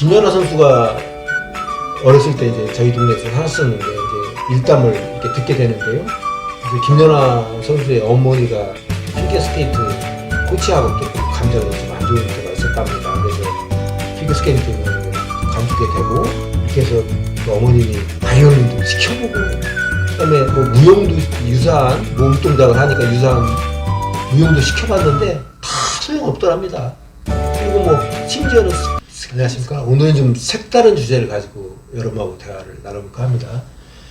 김연아 선수가 어렸을 때 이제 저희 동네에서 살았었는데 이제 일담을 이렇게 듣게 되는데요. 그래서 김연아 선수의 어머니가 피겨스케이트 코치하고 또 감정이 좀 안 좋은 때가 있었답니다. 그래서 피겨스케이트를 감추게 되고 이렇게 해서 그 어머님이 바이올린도 시켜보고 그다음에 뭐 무용도 유사한 몸 동작을 하니까 유사한 무용도 시켜봤는데 다 소용없더랍니다. 그리고 뭐 심지어는 안녕하십니까. 오늘은 좀 색다른 주제를 가지고 여러분하고 대화를 나눠볼까 합니다.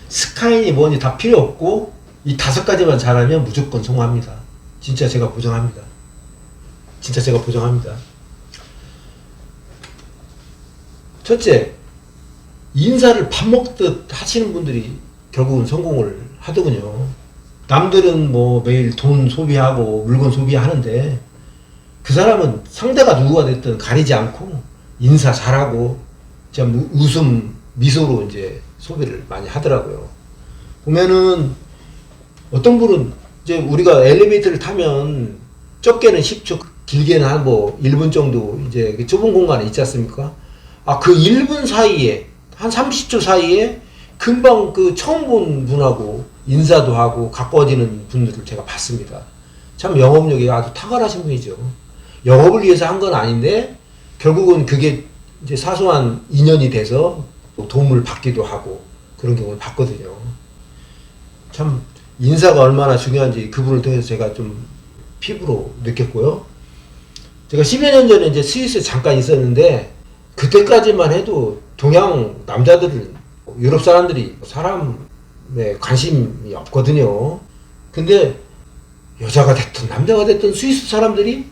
스카이니 뭐니 다 필요 없고 이 5가지만 잘하면 무조건 성공합니다. 진짜 제가 보장합니다. 진짜 제가 보장합니다. 첫째, 인사를 밥 먹듯 하시는 분들이 결국은 성공을 하더군요. 남들은 뭐 매일 돈 소비하고 물건 소비하는데 그 사람은 상대가 누구가 됐든 가리지 않고 인사 잘하고 참 웃음 미소로 이제 소비를 많이 하더라고요. 보면은 어떤 분은 이제 우리가 엘리베이터를 타면 적게는 10초 길게는 한 뭐 1분 정도 이제 좁은 공간에 있지 않습니까? 그 1분 사이에 한 30초 사이에 금방 그 처음 본 분하고 인사도 하고 가까워지는 분들을 제가 봤습니다. 참 영업력이 아주 탁월하신 분이죠. 영업을 위해서 한 건 아닌데 결국은 그게 이제 사소한 인연이 돼서 도움을 받기도 하고 그런 경우를 봤거든요. 참 인사가 얼마나 중요한지 그분을 통해서 제가 좀 피부로 느꼈고요. 제가 10여 년 전에 이제 스위스에 잠깐 있었는데 그때까지만 해도 동양 남자들은 유럽 사람들이 사람에 관심이 없거든요. 근데 여자가 됐든 남자가 됐든 스위스 사람들이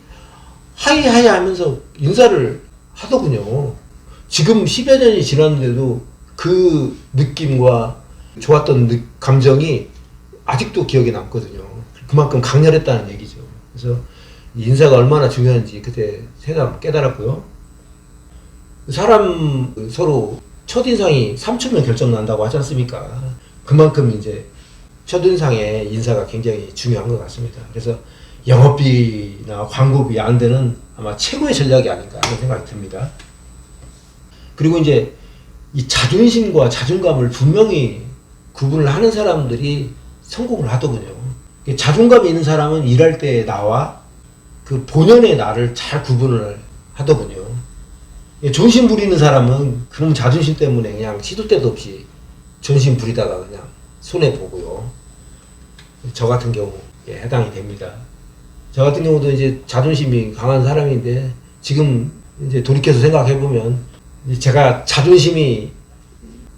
하이하이 하면서 인사를 하더군요. 지금 10여 년이 지났는데도 그 느낌과 좋았던 감정이 아직도 기억에 남거든요. 그만큼 강렬했다는 얘기죠. 그래서 인사가 얼마나 중요한지 그때 새삼 깨달았고요. 사람 서로 첫인상이 3초면 결정난다고 하지 않습니까? 그만큼 이제 첫인상의 인사가 굉장히 중요한 것 같습니다. 그래서 영업비나 광고비 안 되는 아마 최고의 전략이 아닌가 하는 생각이 듭니다. 그리고 이제 이 자존심과 자존감을 분명히 구분을 하는 사람들이 성공을 하더군요. 자존감이 있는 사람은 일할 때 나와 그 본연의 나를 잘 구분을 하더군요. 존심 부리는 사람은 그런 자존심 때문에 그냥 시도 때도 없이 존심 부리다가 그냥 손해보고요. 저 같은 경우에 해당이 됩니다. 저 같은 경우도 이제 자존심이 강한 사람인데 지금 이제 돌이켜서 생각해보면 제가 자존심이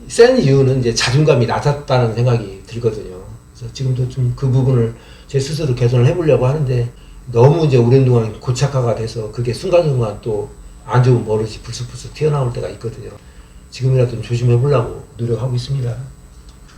센 이유는 이제 자존감이 낮았다는 생각이 들거든요. 그래서 지금도 좀 그 부분을 제 스스로 개선을 해보려고 하는데 너무 이제 오랜 동안 고착화가 돼서 그게 순간순간 또 안 좋은 버릇이 불쑥불쑥 튀어나올 때가 있거든요. 지금이라도 좀 조심해보려고 노력하고 있습니다.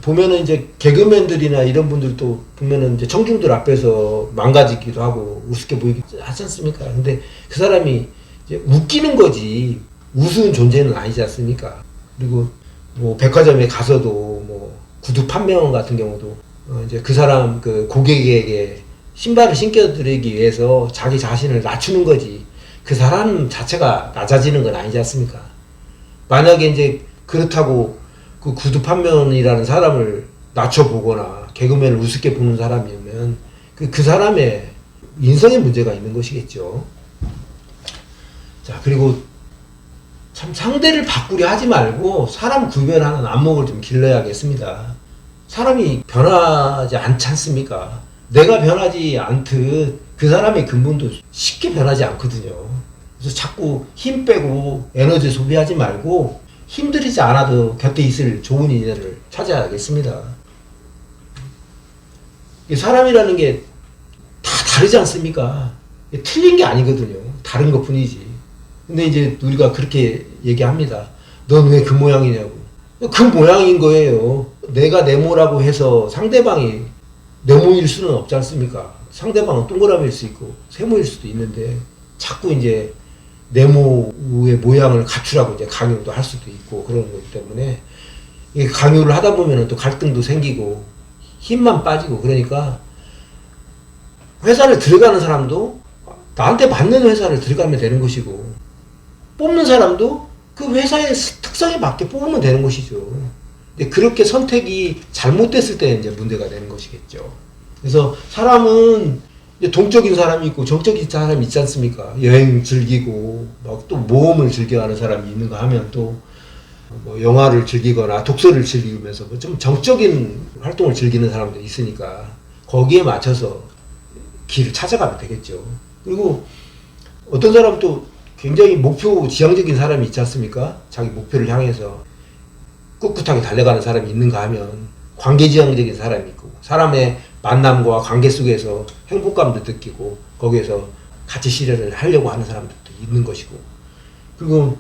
보면은 이제 개그맨들이나 이런 분들도 보면은 이제 청중들 앞에서 망가지기도 하고 우습게 보이기도 하지 않습니까? 근데 그 사람이 이제 웃기는 거지 우스운 존재는 아니지 않습니까? 그리고 뭐 백화점에 가서도 뭐 구두 판매원 같은 경우도 이제 그 사람 그 고객에게 신발을 신겨드리기 위해서 자기 자신을 낮추는 거지 그 사람 자체가 낮아지는 건 아니지 않습니까? 만약에 이제 그렇다고 그 구두 판매원이라는 사람을 낮춰보거나 개그맨을 우습게 보는 사람이면 그 사람의 인성에 문제가 있는 것이겠죠. 자, 그리고 참 상대를 바꾸려 하지 말고 사람 구별하는 안목을 좀 길러야겠습니다. 사람이 변하지 않지 않습니까? 내가 변하지 않듯 그 사람의 근본도 쉽게 변하지 않거든요. 그래서 자꾸 힘 빼고 에너지 소비하지 말고 힘들이지 않아도 곁에 있을 좋은 인연을 찾아야겠습니다. 사람이라는 게 다 다르지 않습니까? 틀린 게 아니거든요. 다른 것 뿐이지. 근데 이제 우리가 그렇게 얘기합니다. 넌 왜 그 모양이냐고. 그 모양인 거예요. 내가 네모라고 해서 상대방이 네모일 수는 없지 않습니까? 상대방은 동그라미일 수 있고 세모일 수도 있는데 자꾸 이제 네모의 모양을 갖추라고 이제 강요도 할 수도 있고 그런 거기 때문에 이 강요를 하다 보면 또 갈등도 생기고 힘만 빠지고 그러니까 회사를 들어가는 사람도 나한테 맞는 회사를 들어가면 되는 것이고 뽑는 사람도 그 회사의 특성에 맞게 뽑으면 되는 것이죠. 근데 그렇게 선택이 잘못됐을 때 이제 문제가 되는 것이겠죠. 그래서 사람은 이제 동적인 사람이 있고 정적인 사람이 있지 않습니까? 여행 즐기고 막 또 모험을 즐겨하는 사람이 있는가 하면 또 뭐 영화를 즐기거나 독서를 즐기면서 뭐 좀 정적인 활동을 즐기는 사람도 있으니까 거기에 맞춰서 길을 찾아가면 되겠죠. 그리고 어떤 사람은 또 굉장히 목표 지향적인 사람이 있지 않습니까? 자기 목표를 향해서 꿋꿋하게 달려가는 사람이 있는가 하면 관계지향적인 사람이 있고 사람의 만남과 관계 속에서 행복감도 느끼고 거기에서 가치 실현을 하려고 하는 사람들도 있는 것이고 그리고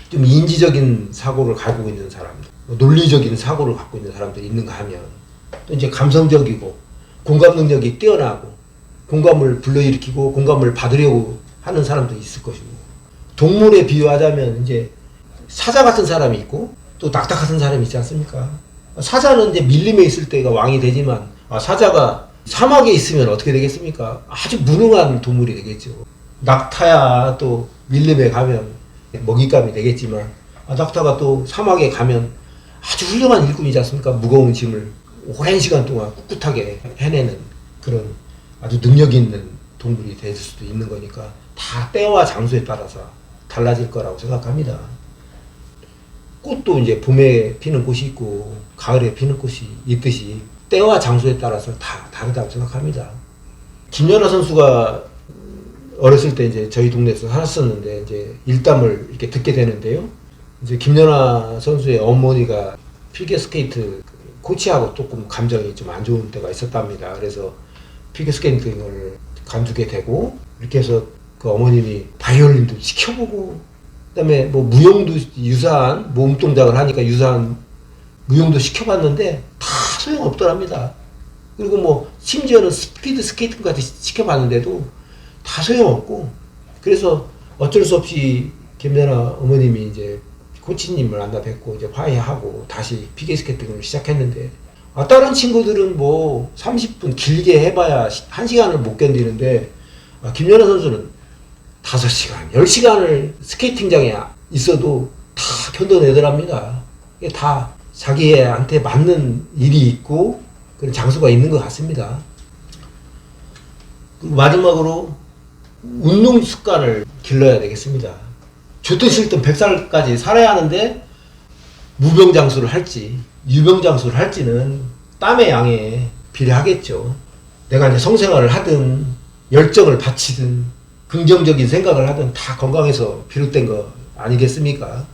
좀 인지적인 사고를 갖고 있는 사람들 논리적인 사고를 갖고 있는 사람들이 있는가 하면 또 이제 감성적이고 공감 능력이 뛰어나고 공감을 불러일으키고 공감을 받으려고 하는 사람도 있을 것이고 동물에 비유하자면 이제 사자 같은 사람이 있고 또 낙타 같은 사람이 있지 않습니까? 사자는 이제 밀림에 있을 때가 왕이 되지만 사자가 사막에 있으면 어떻게 되겠습니까? 아주 무능한 동물이 되겠죠. 낙타야 또 밀림에 가면 먹잇감이 되겠지만 낙타가 또 사막에 가면 아주 훌륭한 일꾼이지 않습니까? 무거운 짐을 오랜 시간 동안 꿋꿋하게 해내는 그런 아주 능력 있는 동물이 될 수도 있는 거니까 다 때와 장소에 따라서 달라질 거라고 생각합니다. 꽃도 이제 봄에 피는 꽃이 있고 가을에 피는 꽃이 있듯이 때와 장소에 따라서 다 다르다고 생각합니다. 김연아 선수가 어렸을 때 이제 저희 동네에서 살았었는데 이제 일담을 이렇게 듣게 되는데요. 이제 김연아 선수의 어머니가 피겨스케이트 코치하고 조금 감정이 좀 안 좋은 때가 있었답니다. 그래서 피겨스케이팅을 관두게 되고 이렇게 해서 그 어머님이 바이올린도 시켜보고 그다음에 뭐 무용도 유사한 몸 동작을 하니까 유사한 무용도 시켜봤는데 다 소용없더랍니다. 그리고 뭐 심지어는 스피드 스케이팅까지 시켜봤는데도 다 소용없고 그래서 어쩔 수 없이 김연아 어머님이 이제 코치님을 만나 뵙고 이제 화해하고 다시 피겨스케이팅을 시작했는데 다른 친구들은 뭐 30분 길게 해봐야 1시간을 못 견디는데 김연아 선수는 5시간, 10시간을 스케이팅장에 있어도 다 견뎌내더랍니다. 이게 다 자기한테 맞는 일이 있고 그런 장소가 있는 것 같습니다. 그리고 마지막으로 운동 습관을 길러야 되겠습니다. 좋든 싫든 100살까지 살아야 하는데 무병장수를 할지 유병장수를 할지는 땀의 양에 비례하겠죠. 내가 이제 성생활을 하든 열정을 바치든 긍정적인 생각을 하든 다 건강에서 비롯된 거 아니겠습니까?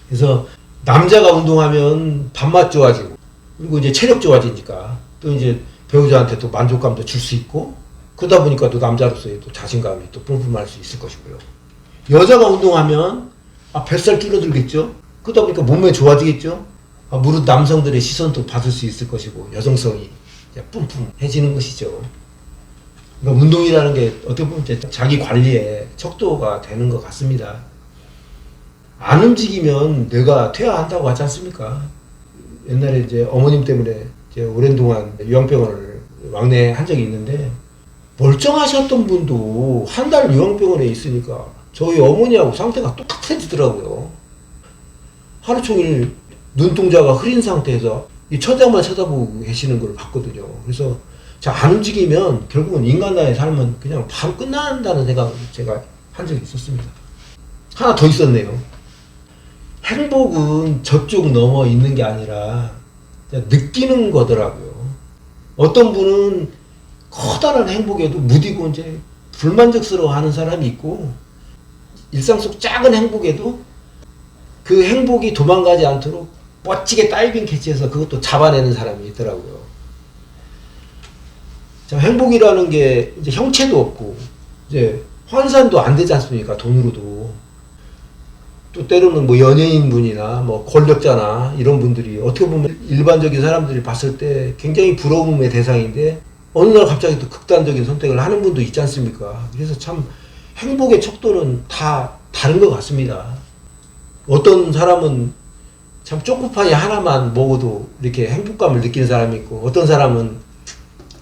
그래서 남자가 운동하면 밥맛 좋아지고 그리고 이제 체력 좋아지니까 또 이제 배우자한테 또 만족감도 줄 수 있고 그러다 보니까 또 남자로서의 또 자신감이 또 뿜뿜할 수 있을 것이고요. 여자가 운동하면 뱃살 줄어들겠죠. 그러다 보니까 몸매 좋아지겠죠. 무릇 남성들의 시선도 받을 수 있을 것이고 여성성이 뿜뿜해지는 것이죠. 그러니까 운동이라는 게 어떻게 보면 이제 자기 관리에 척도가 되는 것 같습니다. 안 움직이면 뇌가 퇴화한다고 하지 않습니까? 옛날에 이제 어머님 때문에 이제 오랜 동안 요양병원을 왕래한 적이 있는데 멀쩡하셨던 분도 한 달 요양병원에 있으니까 저희 어머니하고 상태가 똑같아지더라고요. 하루 종일 눈동자가 흐린 상태에서 이 천장만 쳐다보고 계시는 걸 봤거든요. 그래서 안 움직이면 결국은 인간과의 삶은 그냥 바로 끝난다는 생각을 제가 한 적이 있었습니다. 하나 더 있었네요. 행복은 저쪽 넘어 있는 게 아니라 느끼는 거더라고요. 어떤 분은 커다란 행복에도 무디고 이제 불만족스러워 하는 사람이 있고 일상 속 작은 행복에도 그 행복이 도망가지 않도록 멋지게 다이빙 캐치해서 그것도 잡아내는 사람이 있더라고요. 자, 행복이라는 게 이제 형체도 없고 이제 환산도 안 되지 않습니까? 돈으로도. 또 때로는 뭐 연예인분이나 뭐 권력자나 이런 분들이 어떻게 보면 일반적인 사람들이 봤을 때 굉장히 부러움의 대상인데 어느 날 갑자기 또 극단적인 선택을 하는 분도 있지 않습니까? 그래서 참 행복의 척도는 다 다른 것 같습니다. 어떤 사람은 참 초코파이 하나만 먹어도 이렇게 행복감을 느끼는 사람이 있고 어떤 사람은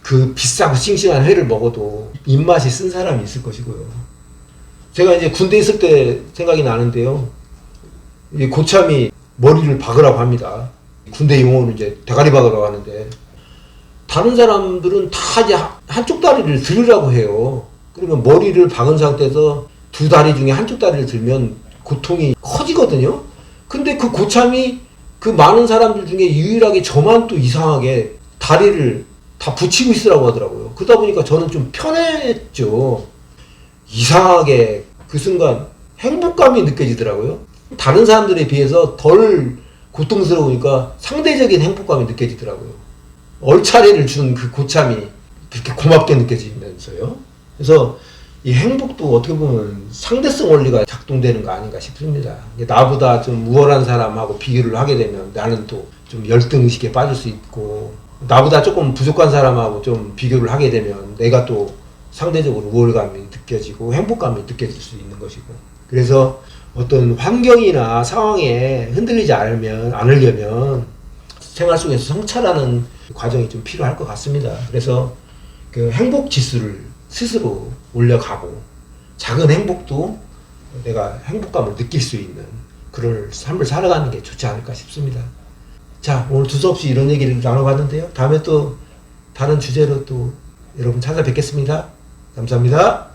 그 비싸고 싱싱한 회를 먹어도 입맛이 쓴 사람이 있을 것이고요. 제가 이제 군대 있을 때 생각이 나는데요. 이 고참이 머리를 박으라고 합니다. 군대 용어는 이제 대가리 박으라고 하는데, 다른 사람들은 다 이제 한쪽 다리를 들으라고 해요. 그러면 머리를 박은 상태에서 두 다리 중에 한쪽 다리를 들면 고통이 커지거든요. 근데 그 고참이 그 많은 사람들 중에 유일하게 저만 또 이상하게 다리를 다 붙이고 있으라고 하더라고요. 그러다 보니까 저는 좀 편했죠. 이상하게 그 순간 행복감이 느껴지더라고요. 다른 사람들에 비해서 덜 고통스러우니까 상대적인 행복감이 느껴지더라고요. 얼차례를 준 그 고참이 그렇게 고맙게 느껴지면서요. 그래서 이 행복도 어떻게 보면 상대성 원리가 작동되는 거 아닌가 싶습니다. 나보다 좀 우월한 사람하고 비교를 하게 되면 나는 또 좀 열등의식에 빠질 수 있고, 나보다 조금 부족한 사람하고 좀 비교를 하게 되면 내가 또 상대적으로 우월감이 느껴지고 행복감이 느껴질 수 있는 것이고, 그래서 어떤 환경이나 상황에 흔들리지 않으려면 생활 속에서 성찰하는 과정이 좀 필요할 것 같습니다. 그래서 그 행복 지수를 스스로 올려가고, 작은 행복도 내가 행복감을 느낄 수 있는 그런 삶을 살아가는 게 좋지 않을까 싶습니다. 자, 오늘 두서없이 이런 얘기를 나눠봤는데요. 다음에 또 다른 주제로 또 여러분 찾아뵙겠습니다. 감사합니다.